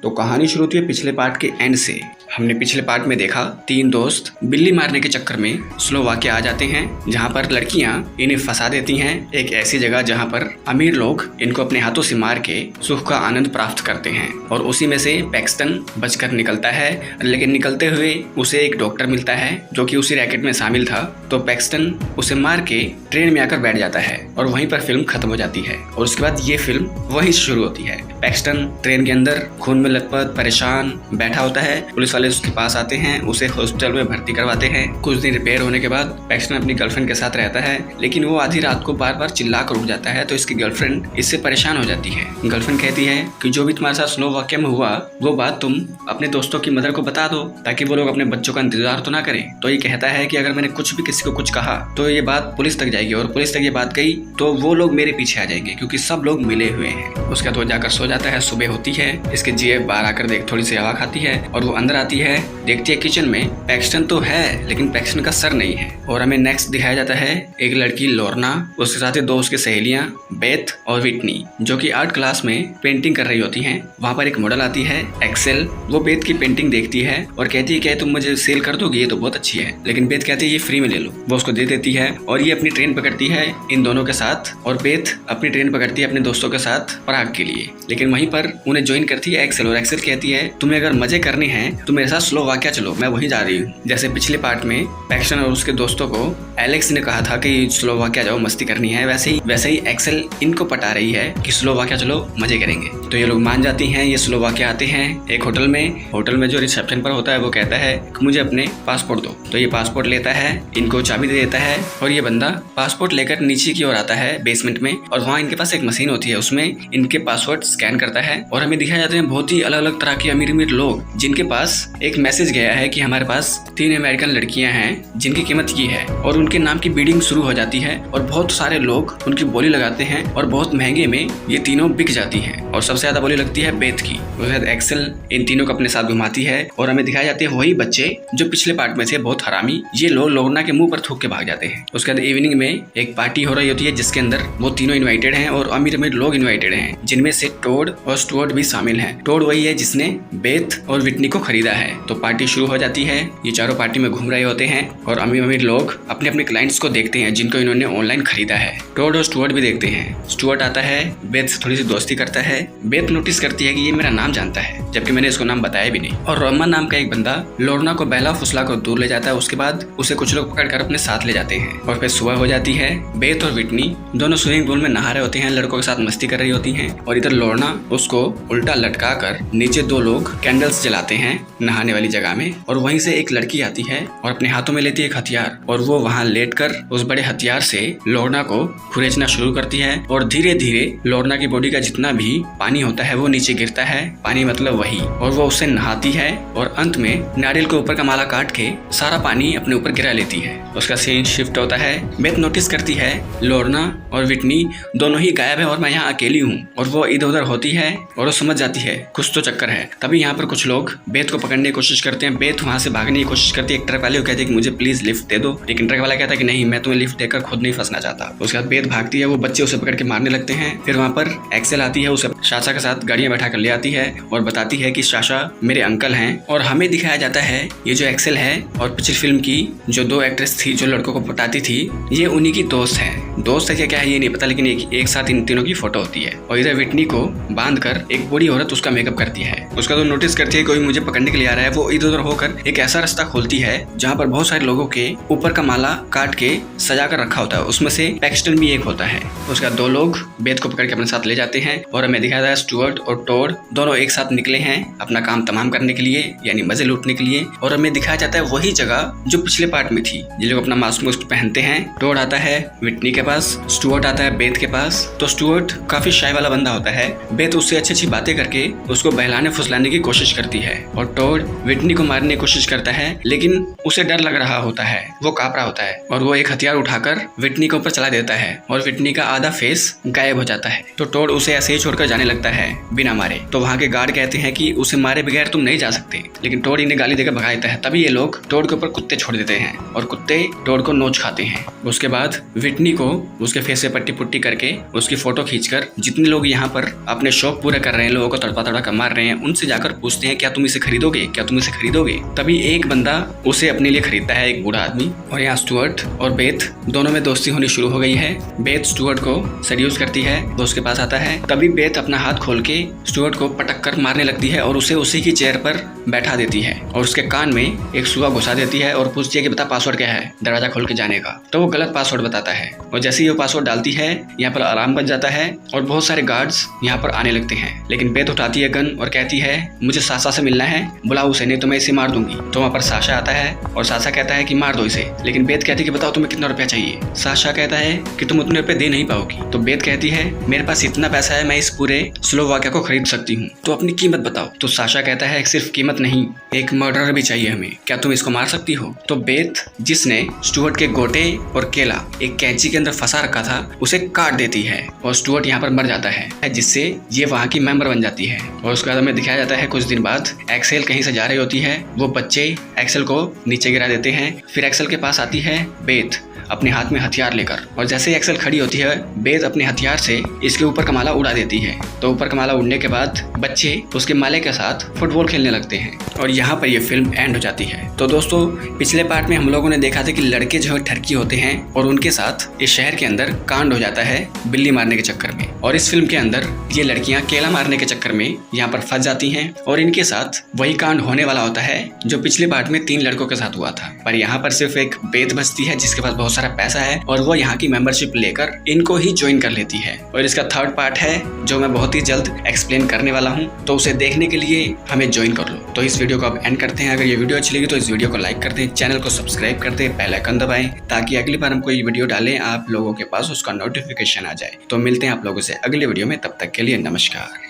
तो कहानी शुरू होती है पिछले पार्ट के एंड से। हमने पिछले पार्ट में देखा 3 दोस्त बिल्ली मारने के चक्कर में स्लोवाकिया आ जाते हैं, जहां पर लड़कियां इन्हें फंसा देती हैं एक ऐसी जगह जहां पर अमीर लोग इनको अपने हाथों से मार के सुख का आनंद प्राप्त करते हैं। और उसी में से पैक्सटन बचकर निकलता है, लेकिन निकलते हुए उसे एक डॉक्टर मिलता है जो कि उसी रैकेट में शामिल था। तो पैक्सटन उसे मार के ट्रेन में आकर बैठ जाता है और वहीं पर फिल्म खत्म हो जाती है। और उसके बाद ये फिल्म वहीं से शुरू होती है। पैक्सटन ट्रेन के अंदर खून में लथपथ परेशान बैठा होता है। पुलिस वाले उसके पास आते हैं, उसे हॉस्पिटल में भर्ती करवाते हैं। कुछ दिन रिपेयर होने के बाद पैक्सटन अपनी गर्लफ्रेंड के साथ रहता है, लेकिन वो आधी रात को बार बार चिल्ला कर उठ जाता है। तो इसकी गर्लफ्रेंड इससे परेशान हो जाती है। गर्लफ्रेंड कहती है कि जो भी तुम्हारे साथ स्लोवाकिया में हुआ वो बात तुम अपने दोस्तों की मदर को बता दो, ताकि वो लोग अपने बच्चों का इंतजार तो ना करें। तो ये कहता है कि अगर मैंने कुछ भी किसी को कुछ कहा तो ये बात पुलिस तक जाएगी, और पुलिस तक ये बात गई तो वो लोग मेरे पीछे आ जाएंगे, क्योंकि सब लोग मिले हुए हैं। उसके बाद वो जाकर सो जाता है। सुबह होती है, इसके जीएफ बाहर आकर देख थोड़ी सी हवा खाती है और वो अंदर आती है। देखती है किचन में पैक्सटन तो है, लेकिन पैक्सटन का सर नहीं है। और हमें नेक्स्ट दिखाया जाता है एक लड़की लोर्ना, उसके साथ 2 उसकी सहेलियां बेथ और विटनी, जो कि आर्ट क्लास में पेंटिंग कर रही होती हैं। वहां पर एक मॉडल आती है एक्सेल, वो बेथ की पेंटिंग देखती है और कहती है कि तुम मुझे सेल कर दोगी, ये तो बहुत अच्छी है। लेकिन बेथ कहती है ये फ्री में ले लो। वो उसको दे देती है और ये अपनी ट्रेन पकड़ती है इन दोनों के साथ, और बेथ अपनी ट्रेन पकड़ती है अपने दोस्तों के साथ पराग के लिए। लेकिन वहीं पर उन्हें ज्वाइन करती है एक्सेल, और एक्सेल कहती है तुम्हें अगर मजे करने हैं तो मेरे साथ स्लोवाकिया चलो, मैं वहीं जा रही हूँ। जैसे पिछले पार्ट में पैक्सटन और उसके दोस्तों को एलेक्स ने कहा था कि स्लोवाकिया जाओ मस्ती करनी है, वैसे ही एक्सेल इनको पटा रही है कि स्लोवाकिया चलो मजे करेंगे। तो ये लोग मान जाती हैं। ये स्लोवाकिया आते हैं एक होटल में जो रिसेप्शन पर होता है वो कहता है कि मुझे अपने पासपोर्ट दो। तो ये पासपोर्ट लेता है, इनको चाबी दे देता है, और ये बंदा पासपोर्ट लेकर नीचे की ओर आता है बेसमेंट में। और वहाँ इनके पास एक मशीन होती है, उसमें इनके पासवर्ड स्कैन करता है। और हमें दिखाए जाते हैं बहुत ही अलग अलग तरह के अमीर लोग, जिनके पास एक मैसेज गया है कि हमारे पास 3 अमेरिकन लड़कियां हैं जिनकी कीमत ये है, और उनके नाम की बीडिंग शुरू हो जाती है। और बहुत सारे लोग उनकी बोली लगाते हैं और बहुत महंगे में ये तीनों बिक जाती हैं। और सबसे ज्यादा बोली लगती है बेथ की। उसके बाद एक्सेल इन तीनों को अपने साथ घुमाती है, और हमें दिखाई जाती है वही बच्चे जो पिछले पार्ट में थे बहुत हरामी, ये लोग लोर्ना के मुंह पर थूक के भाग जाते हैं। उसके बाद इवनिंग में एक पार्टी हो रही होती है जिसके अंदर वो तीनों इन्वाइटेड हैं और अमीर लोग इन्वाइटेड हैं, जिनमें से टोड और स्टुअर्ट भी शामिल हैं। टोड वही है जिसने बेथ और विटनी को खरीदा है। तो पार्टी शुरू हो जाती है। ये चारों पार्टी में घूम रहे होते हैं और अमीर लोग अपने अपने क्लाइंट्स को देखते हैं जिनको इन्होंने ऑनलाइन खरीदा है। टोड और स्टुअर्ट भी देखते हैं। स्टुअर्ट आता है, बेथ से थोड़ी सी दोस्ती करता है। बेथ नोटिस करती है कि ये मेरा नाम जानता है, जबकि मैंने इसको नाम बताया भी नहीं। और रोमा नाम का एक बंदा लोर्ना को बहला फुसला कर दूर ले जाता है। उसके बाद उसे कुछ लोग पकड़कर अपने साथ ले जाते हैं। और फिर सुबह हो जाती है। बेथ और विटनी दोनों स्विमिंग पूल में नहा रहे होते हैं, लड़कों के साथ मस्ती कर रही होती हैं। और इधर लोर्ना उसको उल्टा लटका कर नीचे 2 लोग कैंडल्स जलाते हैं नहाने वाली जगह में। और वहीं से एक लड़की आती है और अपने हाथों में लेती है एक हथियार, और वो वहां लेटकर उस बड़े हथियार से लोर्ना को खुरेचना शुरू करती है। और धीरे धीरे लोर्ना की बॉडी का जितना भी पानी होता है वो नीचे गिरता है, पानी मतलब वही। और वो उससे नहाती है और अंत में नारियल के ऊपर का माला काट के सारा पानी अपने ऊपर गिरा लेती है। उसका सीन शिफ्ट होता है। बेथ नोटिस करती है लोर्ना और विटनी दोनों ही गायब है और मैं यहाँ अकेली हूँ। और वो इधर उधर होती है और वो समझ जाती है कुछ तो चक्कर है। तभी यहाँ पर कुछ लोग बेथ को पकड़ने की कोशिश करते हैं। बेथ वहाँ से भागने की कोशिश करती है। एक ट्रक वाले को कहती है कि मुझे प्लीज लिफ्ट दे दो, लेकिन ट्रक वाला कहता है कि नहीं, मैं तुम्हें लिफ्ट देकर खुद नहीं फंसना चाहता। उसके बाद बेथ भागती है, वो बच्चे उसे पकड़ के मारने लगते हैं। फिर वहाँ पर एक्सेल आती है, उसे शाशा के साथ गाड़ियां बैठा कर ले आती है और बताती है कि शाशा मेरे अंकल हैं। और हमें दिखाया जाता है ये जो एक्सेल है और पिछली फिल्म की जो 2 एक्ट्रेस थी जो लड़कों को पटाती थी, ये उन्हीं की दोस्त है। दोस्त है क्या है ये नहीं पता, लेकिन एक साथ इन तीनों की फोटो होती है। और इधर विटनी को बांधकर एक बूढ़ी औरत उसका मेकअप करती है। उसका तो नोटिस करती है कोई मुझे पकड़ने के लिए आ रहा है। वो इधर उधर होकर एक ऐसा रास्ता खोलती है जहाँ पर बहुत सारे लोगों के ऊपर का माला काट के सजा कर रखा होता है, उसमें से पैक्सटन भी एक होता है। उसके बाद 2 लोग बेथ को पकड़ के अपने साथ ले जाते हैं। और हमें दिखाया जाता है स्टुअर्ट और टोड दोनों एक साथ निकले हैं अपना काम तमाम करने के लिए, यानी मजे लूटने के लिए। और हमें दिखाया जाता है वही जगह जो पिछले पार्ट में थी। ये लोग अपना मास्क पहनते हैं। टोड आता है विटनी के पास, स्टुअर्ट आता है बेथ के पास। तो स्टुअर्ट काफी शाय वाला बंदा होता है। बेथ उससे अच्छी अच्छी बातें करके उसको बहलाने फुसलाने की कोशिश करती है। और टोड विटनी विटनी को मारने की कोशिश करता है, लेकिन उसे डर लग रहा होता है, वो कांप रहा होता है और वो एक हथियार उठाकर विटनी के ऊपर चला देता है और विटनी का आधा फेस गायब हो जाता है। तो टोड उसे ऐसे ही छोड़कर जाने लगता है बिना मारे। तो वहाँ के गार्ड कहते हैं कि उसे मारे बगैर तुम नहीं जा सकते, लेकिन टोड इन्हें गाली देकर भगा देता है। तभी ये लोग टोड के ऊपर कुत्ते छोड़ देते हैं और कुत्ते टोड को नोच खाते हैं। उसके बाद विटनी को उसके फेस से पट्टी पुट्टी करके उसकी फोटो खींचकर जितने लोग यहाँ पर अपने शौक पूरे कर रहे हैं, लोगों को तड़पा तड़पा मार रहे हैं, उनसे जाकर पूछते हैं क्या तुम इसे खरीदोगे, क्या तुम इसे खरीदोगे। तभी एक बंदा उसे अपने लिए खरीदता है, एक बूढ़ा आदमी। और यहाँ स्टुअर्ट और बेथ दोनों में दोस्ती होनी शुरू हो गई है। बेथ स्टुअर्ट को सेड्यूस करती है, वो उसके पास आता है। तभी बेथ अपना हाथ खोल के स्टुअर्ट को पटक कर मारने लगती है और उसे उसी की चेयर पर बैठा देती है और उसके कान में एक सुआ घुसा देती है और पूछती है कि बता पासवर्ड क्या है दरवाजा खोल के जाने का। तो वो गलत पासवर्ड बताता है और जैसे ही वो पासवर्ड डालती है यहाँ पर अलार्म बज जाता है और बहुत सारे गार्ड्स यहाँ पर आने लगते हैं। लेकिन बेथ उठाती है गन और कहती है मुझे साशा से मिलना है, बुलाओ उसे, नहीं तो मैं इसे मार दूंगी। तो वहाँ पर साशा आता है और साशा कहता है कि मार दो इसे। लेकिन बेथ कहती है कि बताओ तुम्हें कितना रुपया चाहिए। साशा कहता है कि तुम उतने रुपए दे नहीं पाओगी। तो बेथ कहती है मेरे पास इतना पैसा है, मैं इस पूरे स्लोवाकिया को खरीद सकती हूँ, तो अपनी कीमत बताओ। तो साशा कहता है सिर्फ कीमत नहीं, एक मर्डरर भी चाहिए हमें, क्या तुम इसको मार सकती हो। तो बेथ जिसने स्टुअर्ट के गोटे और केला एक कैंची के अंदर फंसा रखा था उसे काट देती है और स्टुअर्ट यहाँ पर मर जाता है, जिससे ये वहाँ की मेंबर बन जाती है। और उसके बाद हमें दिखाया जाता है कुछ दिन बाद एक्सेल कहीं से जा रही होती है, वो बच्चे एक्सेल को नीचे गिरा देते हैं। फिर एक्सेल के पास आती है बेथ अपने हाथ में हथियार लेकर और जैसे ही एक्सेल खड़ी होती है बेथ अपने हथियार से इसके ऊपर का माला उड़ा देती है। तो ऊपर का माला उड़ने के बाद बच्चे उसके माले के साथ फुटबॉल खेलने लगते हैं और यहाँ पर ये फिल्म एंड हो जाती है। तो दोस्तों पिछले पार्ट में हम लोगों ने देखा था कि लड़के जो है ठरकी होते हैं और उनके साथ इस शहर के अंदर कांड हो जाता है बिल्ली मारने के चक्कर में, और इस फिल्म के अंदर ये लड़कियां केला मारने के चक्कर में यहाँ पर फंस जाती हैं और इनके साथ वही कांड होने वाला होता है जो पिछले पार्ट में 3 लड़कों के साथ हुआ था। पर यहाँ पर सिर्फ एक बेथ बचती है जिसके पास बहुत सारा पैसा है और वो यहाँ की मेंबरशिप लेकर इनको ही ज्वाइन कर लेती है। और इसका 3rd पार्ट है जो मैं बहुत ही जल्द एक्सप्लेन करने वाला हूँ, तो उसे देखने के लिए हमें ज्वाइन कर लो। तो इस वीडियो को अब एंड करते हैं। अगर ये वीडियो अच्छी लगी तो इस वीडियो को लाइक कर दें, चैनल को सब्सक्राइब कर दें, बेल आइकन दबाएं ताकि अगली बार हम कोई वीडियो डालें आप लोगों के पास उसका नोटिफिकेशन आ जाए। तो मिलते हैं आप लोगों से अगले वीडियो में, तब तक के लिए नमस्कार।